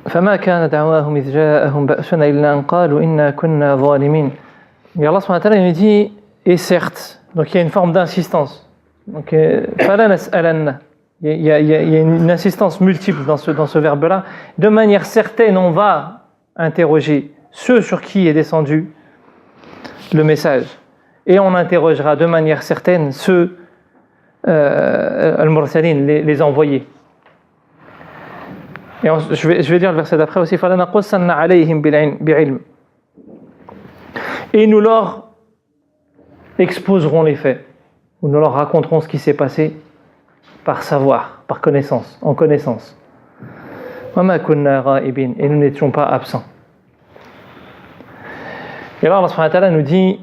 فما كان دعواهم إذ جاءهم بأسنا إلا أن قالوا إنا كنا ظالمين. Et Allah subhanahu wa ta'ala nous dit et certes, donc il y a une forme d'insistance. Donc فلا نسألن, il y a une insistance multiple dans ce verbe-là. De manière certaine, on va interroger ceux sur qui est descendu le message, et on interrogera de manière certaine ceux al-mursalin, les envoyés. Et je vais lire le verset d'après aussi. فَلَنَقُصَّنَّ عَلَيْهِمْ بِعِلْمٍ. Et nous leur exposerons les faits, ou nous leur raconterons ce qui s'est passé par savoir, par connaissance, en connaissance. وَمَا كُنَّا غَائِبِينَ. Et nous n'étions pas absents. Et là, Allah subhanahu wa ta'ala nous dit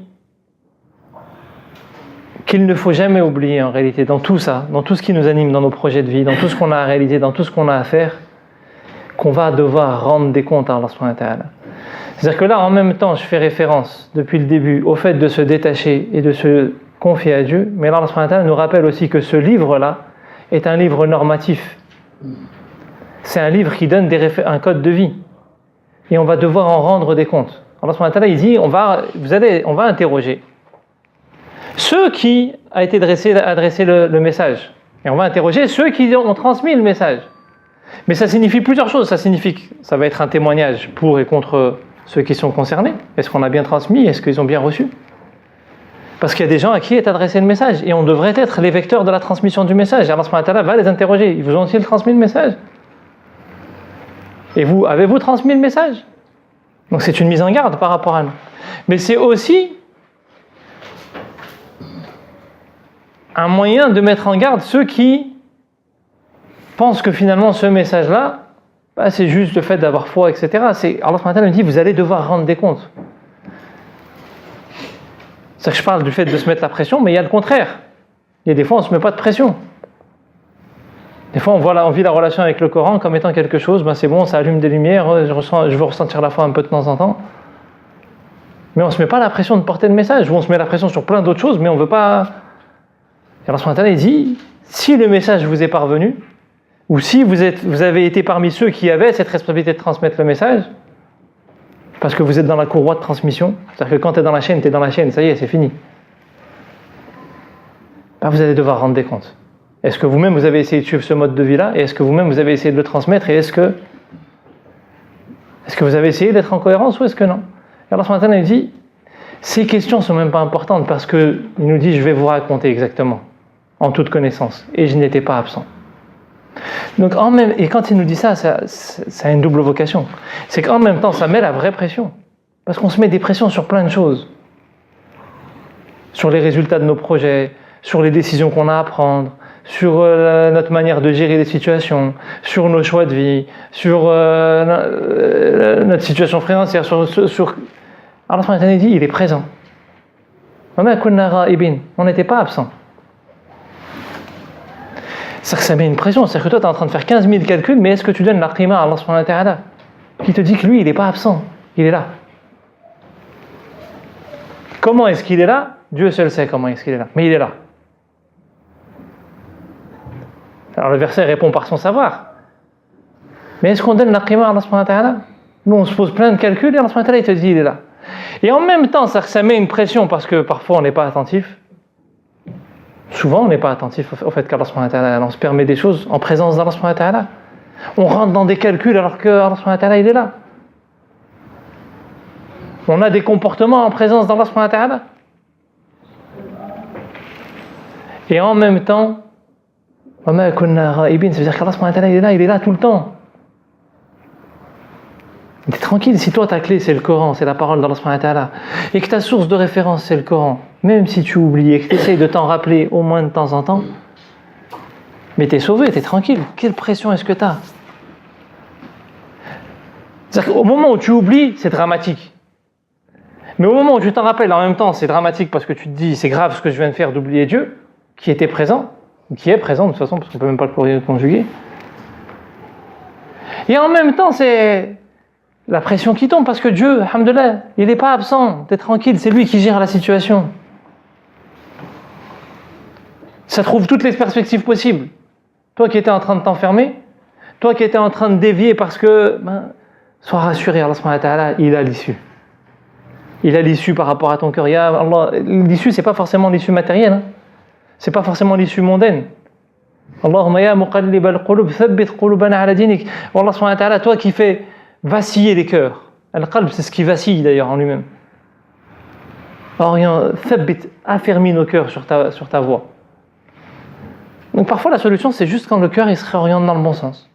qu'il ne faut jamais oublier en réalité dans tout ça, dans tout ce qui nous anime, dans nos projets de vie, dans tout ce qu'on a à réaliser, dans tout ce qu'on a à faire, qu'on va devoir rendre des comptes à Allah subhanahu wa ta'ala. C'est-à-dire que là, en même temps, je fais référence depuis le début au fait de se détacher et de se confier à Dieu, mais là, Allah subhanahu wa ta'ala nous rappelle aussi que ce livre-là est un livre normatif. C'est un livre qui donne un code de vie. Et on va devoir en rendre des comptes. Allah subhanahu wa ta'ala, il dit, on va interroger ceux qui a été adressé le message. Et on va interroger ceux qui ont transmis le message. Mais ça signifie plusieurs choses. Ça signifie que ça va être un témoignage pour et contre ceux qui sont concernés. Est-ce qu'on a bien transmis? Est-ce qu'ils ont bien reçu? Parce qu'il y a des gens à qui est adressé le message. Et on devrait être les vecteurs de la transmission du message. Et Allah subhanahu wa ta'ala va les interroger. Ils vous ont-ils transmis le message? Et vous, avez-vous transmis le message? Donc c'est une mise en garde par rapport à nous. Mais c'est aussi un moyen de mettre en garde ceux qui pensent que finalement ce message-là, c'est juste le fait d'avoir foi, etc. Allah subhanahu wa ta'ala nous dit, vous allez devoir rendre des comptes. C'est que je parle du fait de se mettre la pression, mais il y a le contraire. Il y a des fois, on ne se met pas de pression. Des fois, on vit la relation avec le Coran comme étant quelque chose, c'est bon, ça allume des lumières, je veux ressentir la foi un peu de temps en temps. Mais on ne se met pas la pression de porter le message, ou on se met la pression sur plein d'autres choses, mais on ne veut pas... Et Allah subhanahu wa ta'ala dit, si le message vous est parvenu, ou si vous avez été parmi ceux qui avaient cette responsabilité de transmettre le message, parce que vous êtes dans la courroie de transmission, c'est-à-dire que quand tu es dans la chaîne, ça y est, c'est fini. Vous allez devoir rendre des comptes. Est-ce que vous-même vous avez essayé de suivre ce mode de vie-là? Et est-ce que vous-même vous avez essayé de le transmettre? Et est-ce que vous avez essayé d'être en cohérence ou est-ce que non? Et Allah subhanahu wa ta'ala nous dit, ces questions ne sont même pas importantes parce qu'il nous dit, je vais vous raconter exactement, en toute connaissance. Et je n'étais pas absent. Donc et quand il nous dit ça a une double vocation. C'est qu'en même temps, ça met la vraie pression. Parce qu'on se met des pressions sur plein de choses. Sur les résultats de nos projets, sur les décisions qu'on a à prendre, sur notre manière de gérer les situations, sur nos choix de vie, sur notre situation financière, sur... Allah subhanahu wa ta'ala dit, il est présent. On n'était pas absent. C'est-à-dire que ça met une pression. C'est-à-dire que toi, tu es en train de faire 15 000 calculs, mais est-ce que tu donnes la prima à Allah subhanahu wa ta'ala qui te dit que lui, il n'est pas absent, il est là. Comment est-ce qu'il est là? Dieu seul sait comment est-ce qu'il est là, mais il est là. Alors le verset répond par son savoir. Mais est-ce qu'on donne la prima à Allah subhanahu wa ta'ala? Nous, on se pose plein de calculs et Allah subhanahu wa ta'ala, il te dit, il est là. Et en même temps, ça met une pression parce que parfois, on n'est pas attentif. Souvent, on n'est pas attentif au fait qu'Allah subhanahu wa ta'ala, on se permet des choses en présence d'Allah subhanahu wa ta'ala. On rentre dans des calculs alors que Allah subhanahu wa ta'ala, il est là. On a des comportements en présence d'Allah subhanahu wa ta'ala. Et en même temps, ça veut dire qu'Allah subhanahu wa ta'ala, il est là tout le temps. T'es tranquille, si toi ta clé c'est le Coran, c'est la parole d'Allah subhanahu wa ta'ala, et que ta source de référence c'est le Coran, même si tu oublies et que tu essayes de t'en rappeler au moins de temps en temps, mais t'es sauvé, t'es tranquille. Quelle pression est-ce que t'as? C'est-à-dire qu'au moment où tu oublies, c'est dramatique. Mais au moment où tu t'en rappelles, en même temps, c'est dramatique parce que tu te dis, c'est grave ce que je viens de faire d'oublier Dieu, qui était présent, qui est présent de toute façon, parce qu'on ne peut même pas le conjuguer. Et en même temps, c'est la pression qui tombe parce que Dieu, alhamdoulilah, il n'est pas absent, t'es tranquille, c'est lui qui gère la situation. Ça trouve toutes les perspectives possibles. Toi qui étais en train de t'enfermer, Toi qui étais en train de dévier parce que, sois rassuré, Allah subhanahu wa ta'ala, il a l'issue. Il a l'issue par rapport à ton cœur. Ya Allah, l'issue, c'est pas forcément l'issue matérielle. Hein. C'est pas forcément l'issue mondaine. Allahumma ya muqallib al-qulub, thabbit qulubana ala dinik. Allah subhanahu wa ta'ala, toi qui fais vaciller les cœurs. Al-qalb, c'est ce qui vacille d'ailleurs en lui-même. Thabbit, affermis nos cœurs sur ta voie. Donc parfois la solution, c'est juste quand le cœur il se réoriente dans le bon sens.